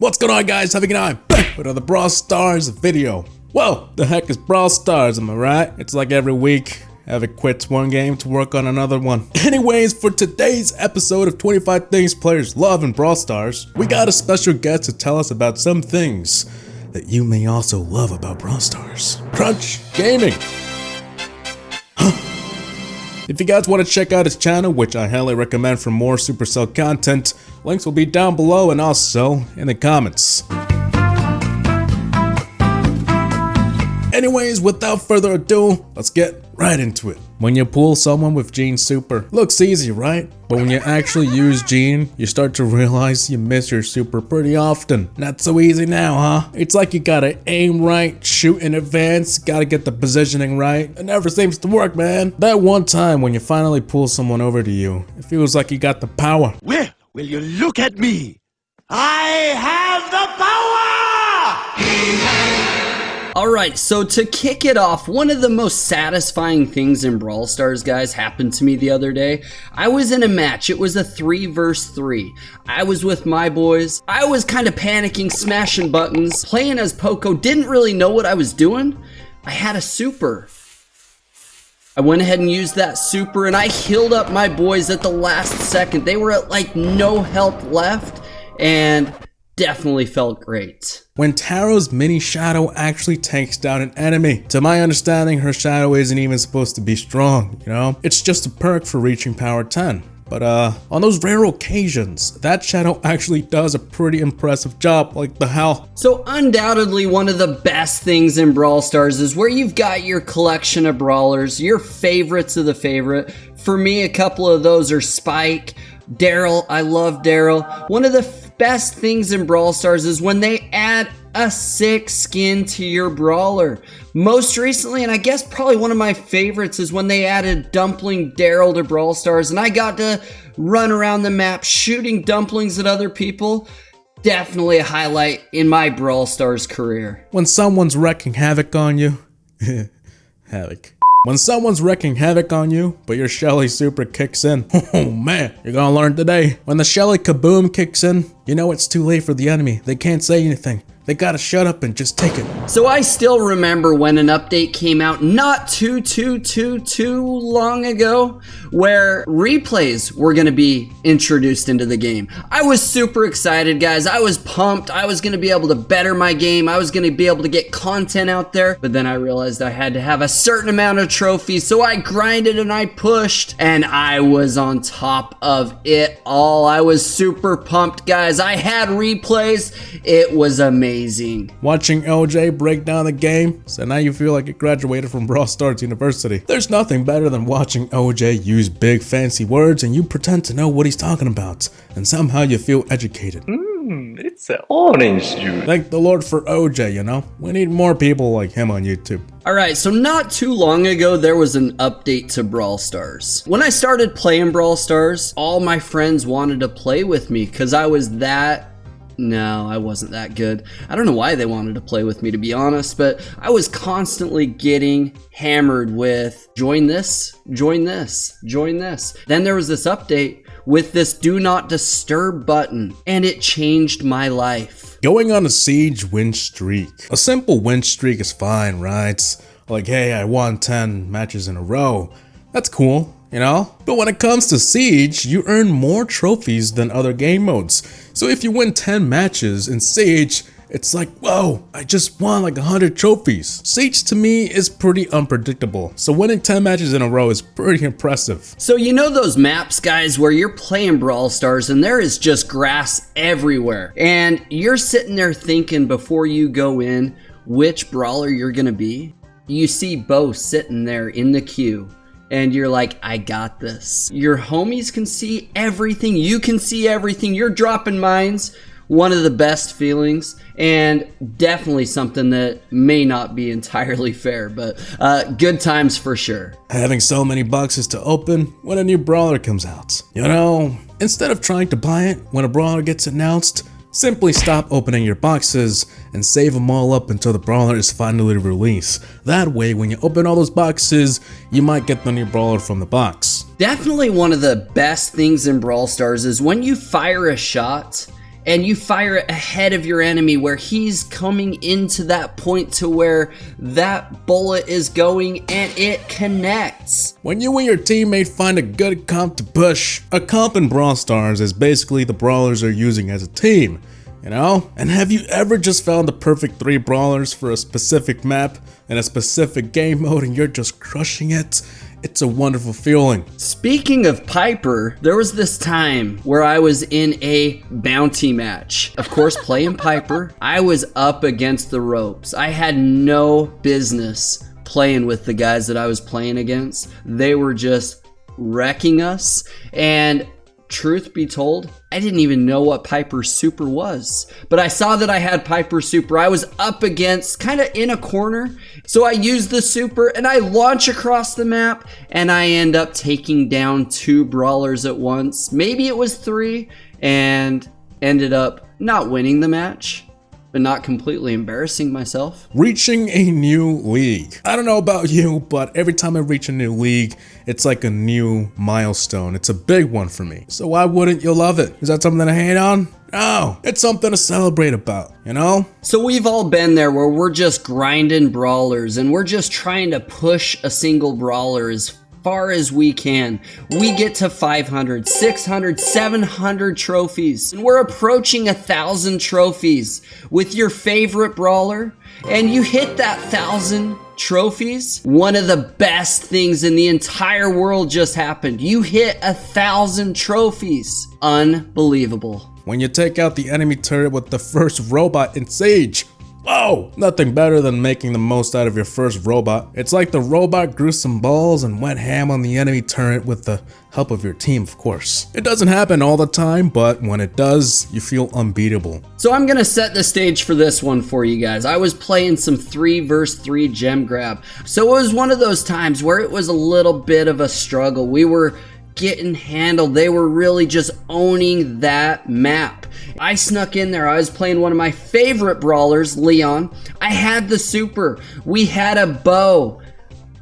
What's going on, guys? HaVoC and I'm back with another Brawl Stars video. Well, the heck is Brawl Stars, am I right? It's like every week, HaVoC quits one game to work on another one. Anyways, for today's episode of 25 Things Players Love in Brawl Stars, we got a special guest to tell us about some things that you may also love about Brawl Stars. Crunch Gaming. If you guys want to check out his channel, which I highly recommend for more Supercell content, links will be down below and also in the comments. Anyways, without further ado, let's get right into it. When you pull someone with Gene Super, looks easy, right? But when you actually use Gene, you start to realize you miss your super pretty often. Not so easy now, huh? It's like you gotta aim right, shoot in advance, gotta get the positioning right. It never seems to work, man. That one time when you finally pull someone over to you, it feels like you got the power. Well, will you look at me? I have the power! Alright, so to kick it off, one of the most satisfying things in Brawl Stars, guys, happened to me the other day. I was in a match. It was a 3 vs 3. I was with my boys. I was kind of panicking, smashing buttons, playing as Poco, didn't really know what I was doing. I had a super. I went ahead and used that super, and I healed up my boys at the last second. They were at like no health left, and definitely felt great. When Taro's mini shadow actually takes down an enemy. To my understanding, her shadow isn't even supposed to be strong, you know? It's just a perk for reaching power 10. But on those rare occasions, that shadow actually does a pretty impressive job, like the hell. So undoubtedly one of the best things in Brawl Stars is where you've got your collection of brawlers, your favorites of the favorite. For me, a couple of those are Spike, Daryl. I love Daryl. One of the best things in Brawl Stars is when they add a sick skin to your brawler. Most recently, and I guess probably one of my favorites, is when they added Dumpling Daryl to Brawl Stars, and I got to run around the map shooting dumplings at other people. Definitely a highlight in my Brawl Stars career. When someone's wrecking havoc on you, HaVoC. When someone's wrecking havoc on you, but your Shelly super kicks in, oh man, you're gonna learn today. When the Shelly kaboom kicks in, you know it's too late for the enemy. They can't say anything. They gotta shut up and just take it. So I still remember when an update came out not too long ago, where replays were gonna be introduced into the game. I was super excited, guys. I was pumped. I was gonna be able to better my game. I was gonna be able to get content out there. But then I realized I had to have a certain amount of trophies, so I grinded and I pushed, and I was on top of it all. I was super pumped, guys. I had replays. It was amazing. Watching OJ break down the game, so now you feel like you graduated from Brawl Stars University. There's nothing better than watching OJ use big fancy words and you pretend to know what he's talking about, and somehow you feel educated. It's an orange juice. Thank the Lord for OJ, you know? We need more people like him on YouTube. Alright, so not too long ago, there was an update to Brawl Stars. When I started playing Brawl Stars, all my friends wanted to play with me because I was No, I wasn't that good. I don't know why they wanted to play with me, to be honest, but I was constantly getting hammered with join this, join this, join this. Then there was this update with this do not disturb button, and it changed my life. Going on a siege win streak. A simple win streak is fine, right? Like, hey, I won 10 matches in a row. That's cool, you know? But when it comes to Siege, you earn more trophies than other game modes. So if you win 10 matches in Siege, it's like, whoa, I just won like 100 trophies. Siege to me is pretty unpredictable, so winning 10 matches in a row is pretty impressive. So you know those maps, guys, where you're playing Brawl Stars and there is just grass everywhere, and you're sitting there thinking before you go in which brawler you're gonna be? You see Bo sitting there in the queue, and you're like, I got this. Your homies can see everything. You can see everything. You're dropping mines. One of the best feelings, and definitely something that may not be entirely fair, but good times for sure. Having so many boxes to open when a new brawler comes out. You know, instead of trying to buy it when a brawler gets announced, simply stop opening your boxes and save them all up until the brawler is finally released. That way, when you open all those boxes, you might get the new brawler from the box. Definitely one of the best things in Brawl Stars is when you fire a shot and you fire it ahead of your enemy where he's coming into that point to where that bullet is going and it connects. When you and your teammate find a good comp to push, a comp in Brawl Stars is basically the brawlers are using as a team, you know? And have you ever just found the perfect 3 brawlers for a specific map and a specific game mode and you're just crushing it? It's a wonderful feeling. Speaking of Piper, there was this time where I was in a bounty match. Of course, playing Piper, I was up against the ropes. I had no business playing with the guys that I was playing against. They were just wrecking us, and truth be told, I didn't even know what Piper's super was. But I saw that I had Piper's super. I was up against, kind of in a corner. So I used the super and I launch across the map and I end up taking down 2 brawlers at once. Maybe it was 3, and ended up not winning the match, but not completely embarrassing myself. Reaching a new league. I don't know about you, but every time I reach a new league, it's like a new milestone. It's a big one for me. So why wouldn't you love it? Is that something to hate on? No, it's something to celebrate about, you know? So we've all been there where we're just grinding brawlers and we're just trying to push a single brawler as far as we can. We get to 500, 600, 700 trophies, and we're approaching 1,000 trophies with your favorite brawler, and you hit that 1,000 trophies. One of the best things in the entire world just happened. You hit 1,000 trophies. Unbelievable. When you take out the enemy turret with the first robot in Siege. Whoa! Nothing better than making the most out of your first robot. It's like the robot grew some balls and went ham on the enemy turret with the help of your team, of course. It doesn't happen all the time, but when it does, you feel unbeatable. So I'm gonna set the stage for this one for you guys. I was playing some 3 vs 3 gem grab. So it was one of those times where it was a little bit of a struggle. We were getting handled. They were really just owning that map. I snuck in there. I was playing one of my favorite brawlers, Leon. I had the super. We had a bow.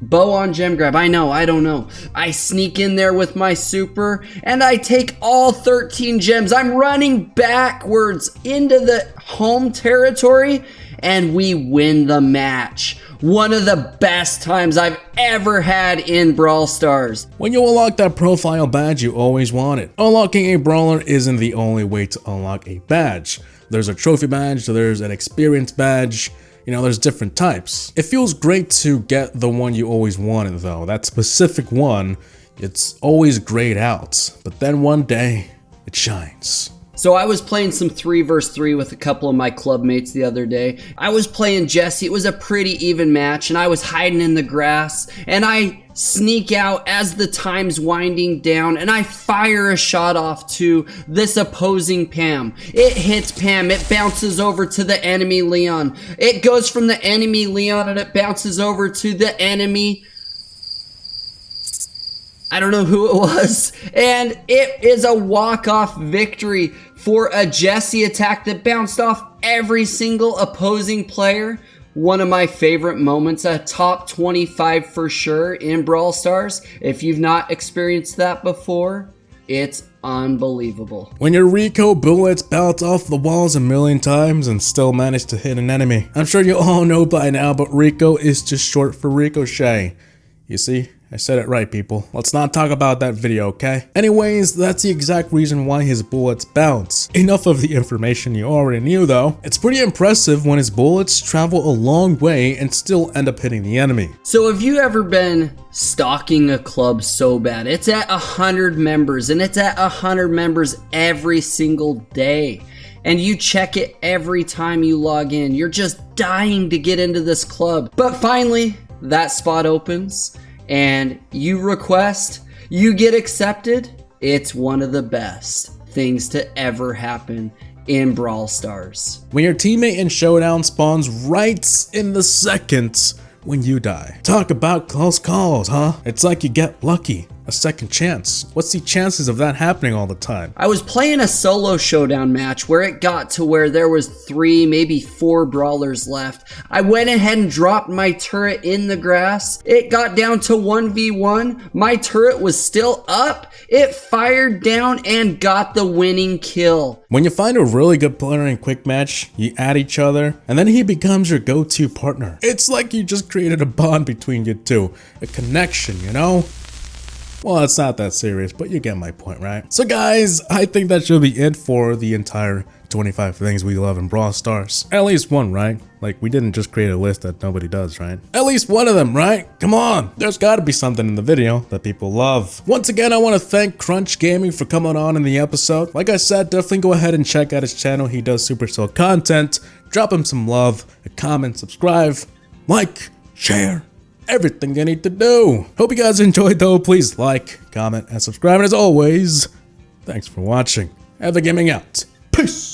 Bow on gem grab. I know, I don't know. I sneak in there with my super and I take all 13 gems. I'm running backwards into the home territory and we win the match. One of the best times I've ever had in Brawl Stars. When you unlock that profile badge you always wanted. Unlocking a brawler isn't the only way to unlock a badge. There's a trophy badge, there's an experience badge, you know, there's different types. It feels great to get the one you always wanted though. That specific one, it's always grayed out, but then one day, it shines. So I was playing some 3 vs 3 with a couple of my club mates the other day. I was playing Jesse. It was a pretty even match and I was hiding in the grass and I sneak out as the time's winding down and I fire a shot off to this opposing Pam. It hits Pam. It bounces over to the enemy Leon. It goes from the enemy Leon and it bounces over to the enemy, I don't know who it was, and it is a walk-off victory for a Jesse attack that bounced off every single opposing player. One of my favorite moments, a top 25 for sure in Brawl Stars. If you've not experienced that before, it's unbelievable. When your Rico bullets bounce off the walls a million times and still manage to hit an enemy. I'm sure you all know by now, but Rico is just short for Ricochet. You see? I said it right, people. Let's not talk about that video, okay? Anyways, that's the exact reason why his bullets bounce. Enough of the information you already knew though. It's pretty impressive when his bullets travel a long way and still end up hitting the enemy. So have you ever been stalking a club so bad? It's at 100 members and it's at 100 members every single day. And you check it every time you log in. You're just dying to get into this club. But finally, that spot opens and you request, you get accepted. It's one of the best things to ever happen in Brawl Stars. When your teammate in Showdown spawns right in the second when you die. Talk about close calls, huh? It's like you get lucky. a second chance. What's the chances of that happening all the time? I was playing a solo showdown match where it got to where there was 3, maybe 4 brawlers left. I went ahead and dropped my turret in the grass. It got down to 1v1. My turret was still up. It fired down and got the winning kill. When you find a really good player in quick match, you add each other, and then he becomes your go-to partner. It's like you just created a bond between you two, a connection, you know? Well, it's not that serious, but you get my point, right? So guys, I think that should be it for the entire 25 things we love in Brawl Stars. At least one, right? Like, we didn't just create a list that nobody does, right? At least one of them, right? Come on! There's gotta be something in the video that people love. Once again, I want to thank Crunch Gaming for coming on in the episode. Like I said, definitely go ahead and check out his channel. He does Supercell content. Drop him some love, a comment, subscribe, like, share. Everything you need to do. Hope you guys enjoyed though. Please like, comment, and subscribe. And as always, thanks for watching. HaVoC Gaming out. Peace.